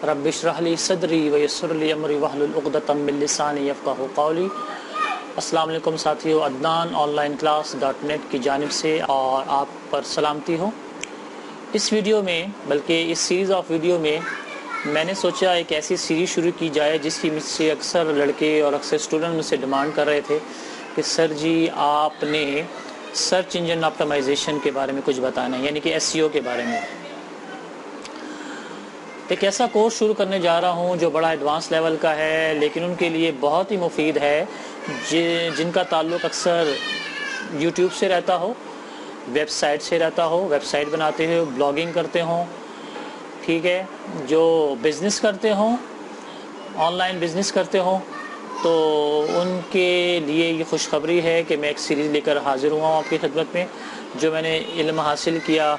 رب اشرح لی صدری ویسر لی امری واحلل عقدۃ من لسانی یفقہوا قولی۔ السلام علیکم ساتھیو، Adnan on line class .net کی جانب سے اور آپ پر سلامتی ہو۔ اس ویڈیو میں بلکہ اس سیریز آف ویڈیو میں میں نے سوچا ایک ایسی سیریز شروع کی جائے جس کی مجھ سے اکثر لڑکے اور اکثر اسٹوڈنٹ مجھ سے ڈیمانڈ کر رہے تھے کہ سر جی آپ نے سرچ انجن آپٹیمائزیشن کے بارے میں کچھ بتانا ہے، یعنی کہ SEO کے بارے میں۔ ایک ایسا کورس شروع کرنے جا رہا ہوں جو بڑا ایڈوانس لیول کا ہے، لیکن ان کے لیے بہت ہی مفید ہے جن کا تعلق اکثر یوٹیوب سے رہتا ہو، ویب سائٹ سے رہتا ہو، ویب سائٹ بناتے ہو، بلاگنگ کرتے ہوں، ٹھیک ہے، جو بزنس کرتے ہوں، آن لائن بزنس کرتے ہوں، تو ان کے لیے یہ خوشخبری ہے کہ میں ایک سیریز لے کر حاضر ہوا ہوں آپ کی خدمت میں۔ جو میں نے علم حاصل کیا،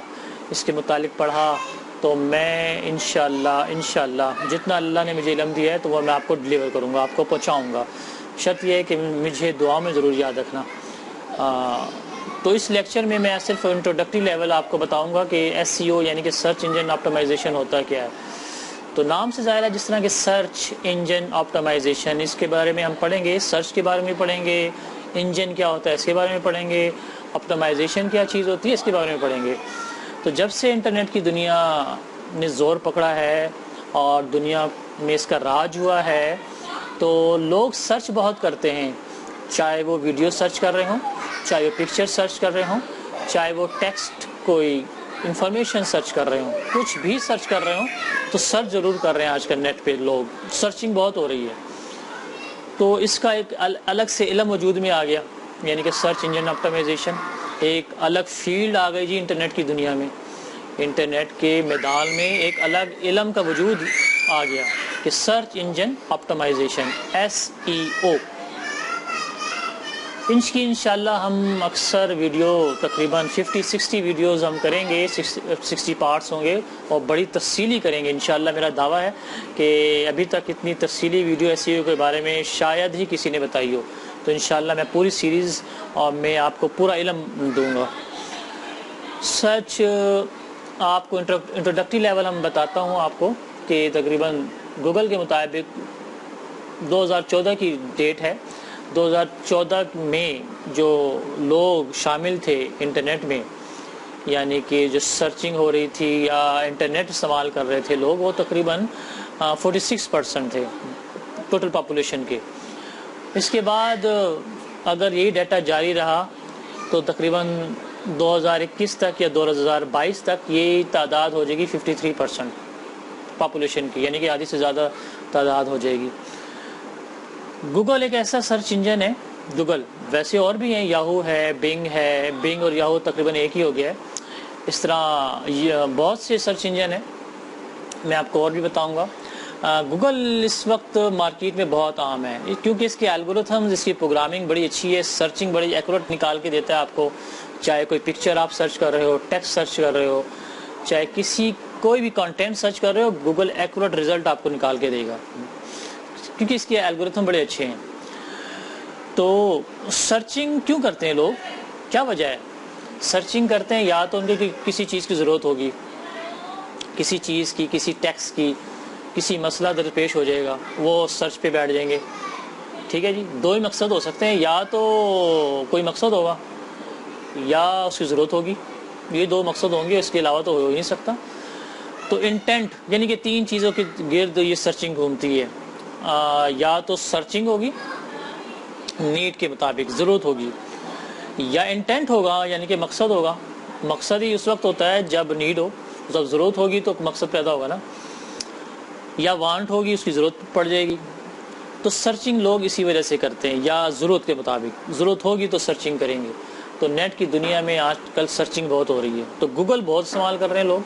اس کے متعلق پڑھا، تو میں انشاءاللہ جتنا اللہ نے مجھے علم دیا ہے تو وہ میں آپ کو ڈیلیور کروں گا، آپ کو پہنچاؤں گا۔ شرط یہ ہے کہ مجھے دعا میں ضرور یاد رکھنا۔ تو اس لیکچر میں صرف انٹروڈکٹری لیول آپ کو بتاؤں گا کہ SEO یعنی کہ سرچ انجن آپٹیمائزیشن ہوتا کیا ہے۔ تو نام سے ظاہر ہے جس طرح کہ سرچ انجن آپٹیمائزیشن، اس کے بارے میں ہم پڑھیں گے، سرچ کے بارے میں پڑھیں گے، انجن کیا ہوتا ہے اس کے بارے میں پڑھیں گے، آپٹیمائزیشن کیا چیز ہوتی ہے اس کے بارے میں پڑھیں گے۔ تو جب سے انٹرنیٹ کی دنیا نے زور پکڑا ہے اور دنیا میں اس کا راج ہوا ہے تو لوگ سرچ بہت کرتے ہیں، چاہے وہ ویڈیو سرچ کر رہے ہوں، چاہے وہ پکچر سرچ کر رہے ہوں، چاہے وہ ٹیکسٹ کوئی انفارمیشن سرچ کر رہے ہوں، کچھ بھی سرچ کر رہے ہوں تو سرچ ضرور کر رہے ہیں۔ آج کل نیٹ پہ لوگ سرچنگ بہت ہو رہی ہے، تو اس کا ایک الگ سے علم وجود میں آ گیا، یعنی کہ سرچ انجن آپٹیمائزیشن ایک الگ فیلڈ آ گئی جی انٹرنیٹ کی دنیا میں۔ انٹرنیٹ کے میدان میں ایک الگ علم کا وجود آ گیا کہ سرچ انجن آپٹیمائزیشن SEO۔ انشاءاللہ ہم اکثر ویڈیو تقریباً 50-60 ویڈیوز ہم کریں گے، 60 پارٹس ہوں گے اور بڑی تفصیلی کریں گے انشاءاللہ۔ میرا دعویٰ ہے کہ ابھی تک اتنی تفصیلی ویڈیو SEO کے بارے میں شاید ہی کسی نے بتائی ہو، تو انشاءاللہ میں پوری سیریز اور میں آپ کو پورا علم دوں گا۔ سچ آپ کو انٹروڈکٹری لیول ہم بتاتا ہوں آپ کو کہ تقریباً گوگل کے مطابق 2014 کی ڈیٹ ہے، 2014 میں جو لوگ شامل تھے انٹرنیٹ میں، یعنی کہ جو سرچنگ ہو رہی تھی یا انٹرنیٹ استعمال کر رہے تھے لوگ، وہ تقریباً 46% تھے ٹوٹل پاپولیشن کے۔ اس کے بعد اگر یہی ڈیٹا جاری رہا تو تقریباً 2021 تک یا 2022 تک یہ تعداد ہو جائے گی 53% پاپولیشن کی، یعنی کہ آدھی سے زیادہ تعداد ہو جائے گی۔ گوگل ایک ایسا سرچ انجن ہے، گوگل ویسے اور بھی ہیں، یاہو ہے، بنگ اور یاہو تقریباً ایک ہی ہو گیا ہے۔ اس طرح بہت سے سرچ انجن ہیں، میں آپ کو اور بھی بتاؤں گا۔ گوگل اس وقت مارکیٹ میں بہت عام ہے کیونکہ اس کے الگورتھمز، اس کی پروگرامنگ بڑی اچھی ہے، سرچنگ بڑی ایکوریٹ نکال کے دیتا ہے آپ کو، چاہے کوئی پکچر آپ سرچ کر رہے ہو، ٹیکسٹ سرچ کر رہے ہو، چاہے کوئی بھی کنٹینٹ سرچ کر رہے ہو، گوگل ایکوریٹ رزلٹ آپ کو نکال کے دے گا کیونکہ اس کے الگورتھم بڑے اچھے ہیں۔ تو سرچنگ کیوں کرتے ہیں لوگ، کیا وجہ ہے؟ سرچنگ کرتے ہیں یا تو ان کو کسی چیز کی ضرورت ہوگی، کسی چیز کی، کسی ٹیکسٹ کی، کسی مسئلہ درپیش ہو جائے گا، وہ سرچ پہ بیٹھ جائیں گے، ٹھیک ہے جی۔ دو ہی مقصد ہو سکتے ہیں، یا تو کوئی مقصد ہوگا یا اس کی ضرورت ہوگی، یہ دو مقصد ہوں گے، اس کے علاوہ تو ہو ہی نہیں سکتا۔ تو انٹینٹ یعنی کہ تین چیزوں کے گرد یہ سرچنگ گھومتی ہے، یا تو سرچنگ ہوگی نیڈ کے مطابق، ضرورت ہوگی، یا انٹینٹ ہوگا یعنی کہ مقصد ہوگا۔ مقصد ہی اس وقت ہوتا ہے جب نیڈ ہو، جب ضرورت ہوگی تو مقصد پیدا ہوگا نا، یا وانٹ ہوگی، اس کی ضرورت پڑ جائے گی۔ تو سرچنگ لوگ اسی وجہ سے کرتے ہیں، یا ضرورت کے مطابق، ضرورت ہوگی تو سرچنگ کریں گے۔ تو نیٹ کی دنیا میں آج کل سرچنگ بہت ہو رہی ہے، تو گوگل بہت استعمال کر رہے ہیں لوگ۔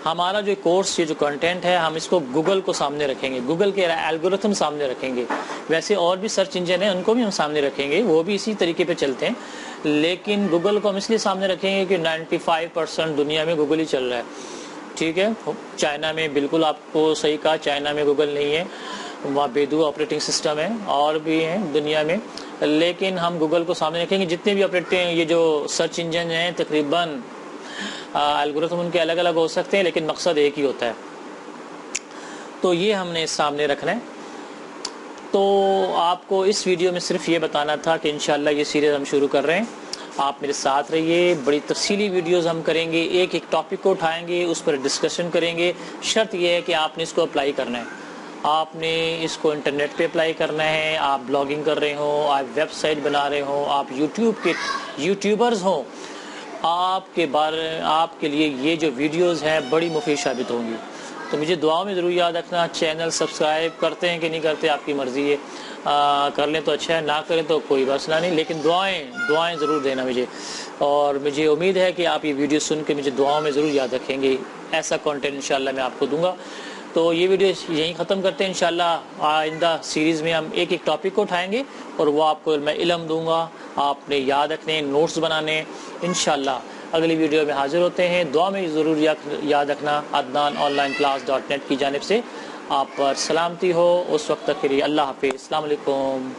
ہمارا جو کورس، یہ جو کنٹینٹ ہے، ہم اس کو گوگل کو سامنے رکھیں گے، گوگل کے الگورتھم سامنے رکھیں گے۔ ویسے اور بھی سرچ انجن ہیں، ان کو بھی ہم سامنے رکھیں گے، وہ بھی اسی طریقے پہ چلتے ہیں، لیکن گوگل کو ہم اس لیے سامنے رکھیں گے کہ 95% دنیا میں گوگل ہی چل رہا ہے، ٹھیک ہے۔ چائنا میں بالکل آپ کو صحیح کہا، چائنا میں گوگل نہیں ہے، وہاں بیدو آپریٹنگ سسٹم ہے، اور بھی ہیں دنیا میں، لیکن ہم گوگل کو سامنے رکھیں گے۔ جتنے بھی آپریٹنگ یہ جو سرچ انجن ہیں تقریباً الگورتھم ان کے الگ الگ ہو سکتے ہیں، لیکن مقصد ایک ہی ہوتا ہے۔ تو یہ ہم نے سامنے رکھنا ہے۔ تو آپ کو اس ویڈیو میں صرف یہ بتانا تھا کہ انشاءاللہ یہ سیریز ہم شروع کر رہے ہیں، آپ میرے ساتھ رہیے، بڑی تفصیلی ویڈیوز ہم کریں گے، ایک ایک ٹاپک کو اٹھائیں گے، اس پر ڈسکشن کریں گے۔ شرط یہ ہے کہ آپ نے اس کو اپلائی کرنا ہے، آپ نے اس کو انٹرنیٹ پہ اپلائی کرنا ہے، آپ بلاگنگ کر رہے ہوں، آپ ویب سائٹ بنا رہے ہوں، آپ یوٹیوب کے یوٹیوبرز ہوں، آپ کے لیے یہ جو ویڈیوز ہیں بڑی مفید ثابت ہوں گی۔ تو مجھے دعاؤں میں ضرور یاد رکھنا، چینل سبسکرائب کرتے ہیں کہ نہیں کرتے آپ کی مرضی ہے، کر لیں تو اچھا ہے، نہ کریں تو کوئی مسئلہ نہیں، لیکن دعائیں ضرور دینا مجھے، اور مجھے امید ہے کہ آپ یہ ویڈیو سن کے مجھے دعاؤں میں ضرور یاد رکھیں گے، ایسا کانٹینٹ انشاءاللہ میں آپ کو دوں گا۔ تو یہ ویڈیو یہیں ختم کرتے ہیں، انشاءاللہ آئندہ سیریز میں ہم ایک ایک ٹاپک کو اٹھائیں گے اور وہ آپ کو میں علم دوں گا، آپ نے یاد رکھنے، نوٹس بنانے۔ انشاءاللہ اگلی ویڈیو میں حاضر ہوتے ہیں، دعا میں ضرور یاد رکھنا۔ adnanonlineclass.net کی جانب سے آپ پر سلامتی ہو، اس وقت تک کے لیے اللہ حافظ، السلام علیکم۔